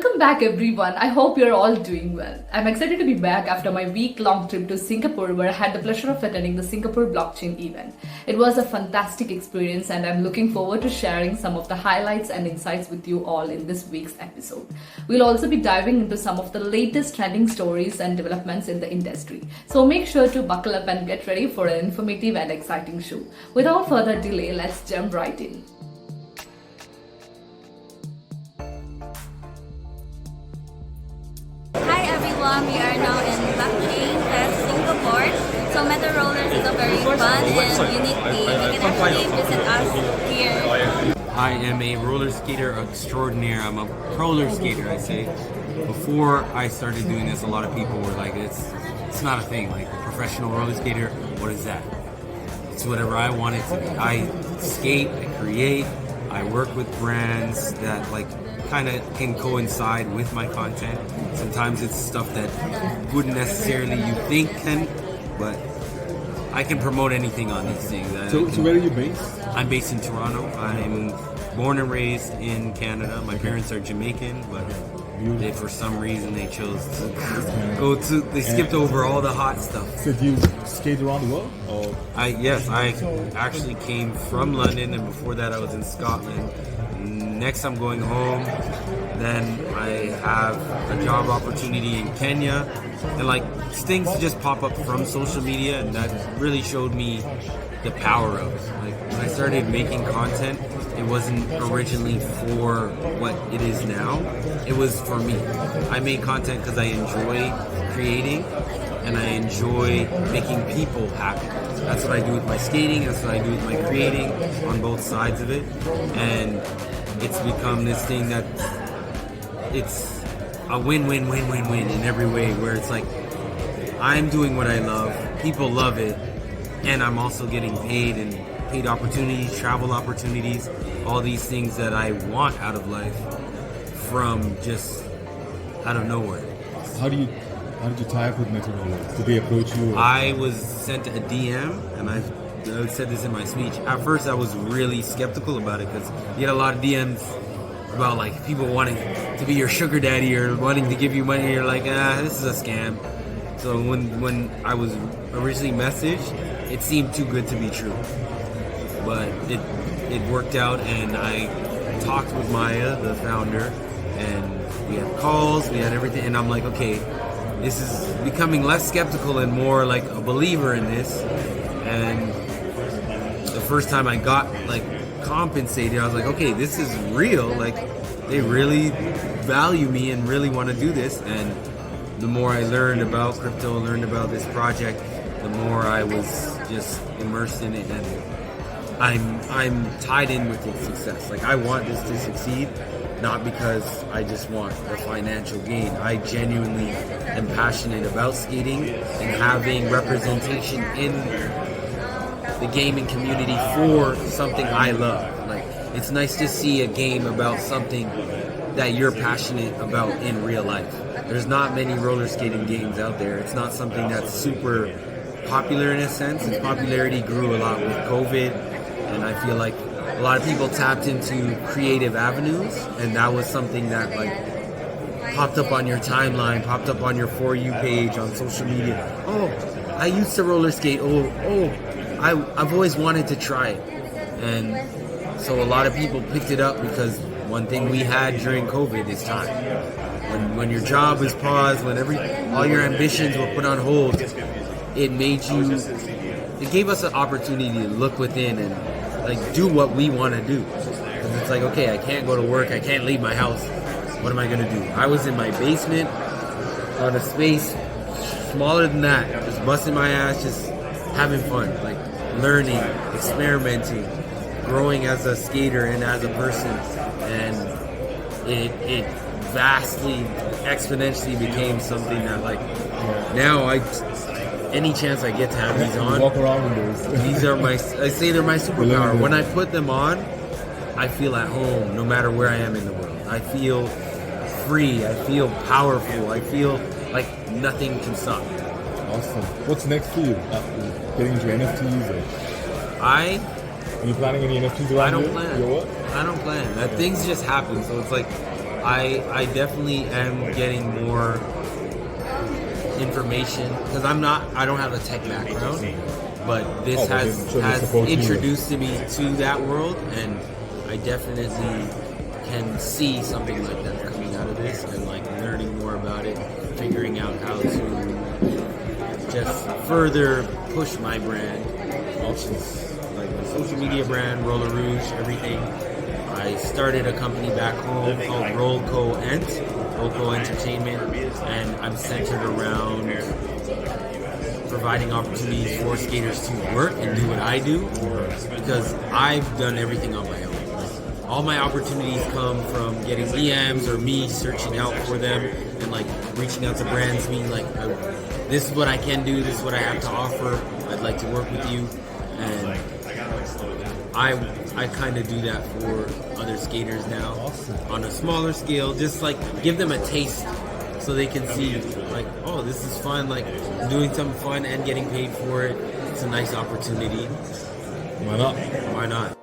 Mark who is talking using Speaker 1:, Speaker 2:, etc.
Speaker 1: Welcome back everyone. I hope you're all doing well. I'm excited to be back after my week-long trip to Singapore where I had the pleasure of attending the Singapore blockchain event. It was a fantastic experience and I'm looking forward to sharing some of the highlights and insights with you all in this week's episode. We'll also be diving into some of the latest trending stories and developments in the industry. So make sure to buckle up and get ready for an informative and exciting show. Without further delay, let's jump right in.
Speaker 2: We are now in blockchain test Singapore. So Meta Rollers is a very fun and unique thing. You can actually visit us here.
Speaker 3: I am a roller skater extraordinaire. I'm a roller skater, I say. Before I started doing this, a lot of people were like, it's not a thing. Like, a professional roller skater, what is that? It's whatever I want it to be. I skate, I create, I work with brands that kind of can coincide with my content. Sometimes it's stuff that wouldn't necessarily you think can, but I can promote anything on these things.
Speaker 4: So where are you based?
Speaker 3: I'm based in Toronto. I'm born and raised in Canada. My parents are Jamaican, but for some reason they chose to they skipped over all the hot stuff.
Speaker 4: So do you skate around the world? Or?
Speaker 3: Yes, I actually came from London, and before that I was in Scotland. Next I'm going home, then I have a job opportunity in Kenya, and things just pop up from social media, and that really showed me the power of it. When I started making content, it wasn't originally for what it is now, it was for me. I made content because I enjoy creating and I enjoy making people happy. That's what I do with my skating, that's what I do with my creating, on both sides of it, and it's become this thing that it's a win-win-win-win-win in every way, where it's like I'm doing what I love, people love it, and I'm also getting paid, and paid opportunities, travel opportunities, all these things that I want out of life from just out of nowhere.
Speaker 4: How did you tie up with Meta Rollers? Did they approach you?
Speaker 3: I was sent a DM, and I said this in my speech. At first, I was really skeptical about it because you get a lot of DMs about people wanting to be your sugar daddy or wanting to give you money. You're like, this is a scam. So when I was originally messaged, it seemed too good to be true. But it worked out, and I talked with Maya, the founder, and we had calls, we had everything, and I'm like, okay, this is becoming less skeptical and more like a believer in this. And the first time I got compensated, I was like, okay, this is real. They really value me and really want to do this. And the more I learned about crypto, learned about this project, the more I was just immersed in it, and I'm tied in with its success. I want this to succeed, not because I just want the financial gain. I genuinely am passionate about skating and having representation in the gaming community for something I love. It's nice to see a game about something that you're passionate about in real life. There's not many roller skating games out there. It's not something that's super popular in a sense. Its popularity grew a lot with COVID, and I feel like a lot of people tapped into creative avenues, and that was something that popped up on your timeline, popped up on your For You page on social media. Oh, I used to roller skate. I've always wanted to try it. And so a lot of people picked it up because one thing we had during COVID is time. When your job was paused, when all your ambitions were put on hold, it gave us an opportunity to look within and do what we want to do. Because it's okay, I can't go to work, I can't leave my house. What am I going to do? I was in my basement on a space smaller than that, just busting my ass, just having fun, learning, experimenting, growing as a skater and as a person, and it vastly, exponentially became something that now any chance I get to have these on,
Speaker 4: walk around with those.
Speaker 3: These are I say they're my superpower. When I put them on, I feel at home no matter where I am in the world. I feel free, I feel powerful, I feel like nothing can stop me.
Speaker 4: Awesome. What's next for you? Getting into NFTs? Are you planning any NFTs around
Speaker 3: I don't
Speaker 4: here?
Speaker 3: plan.
Speaker 4: Your what?
Speaker 3: I don't plan. Things just happen. So it's I definitely am getting more information because I don't have a tech background, but this has introduced me to that world, and I definitely can see something like that coming out of this, and like learning more about it, figuring out how to just further push my brand, options like my social media brand, Roller Rouge, everything. I started a company back home called Rollco Entertainment, and I'm centered around providing opportunities for skaters to work and do what I do, because I've done everything on my own. All my opportunities come from getting DMs or me searching out for them and like reaching out to brands, being like, this is what I can do, this is what I have to offer, I'd like to work with you. And I kind of do that for other skaters now on a smaller scale, just like give them a taste so they can see like, oh, this is fun, like I'm doing something fun and getting paid for it. It's a nice opportunity.
Speaker 4: Why not?
Speaker 3: Why not?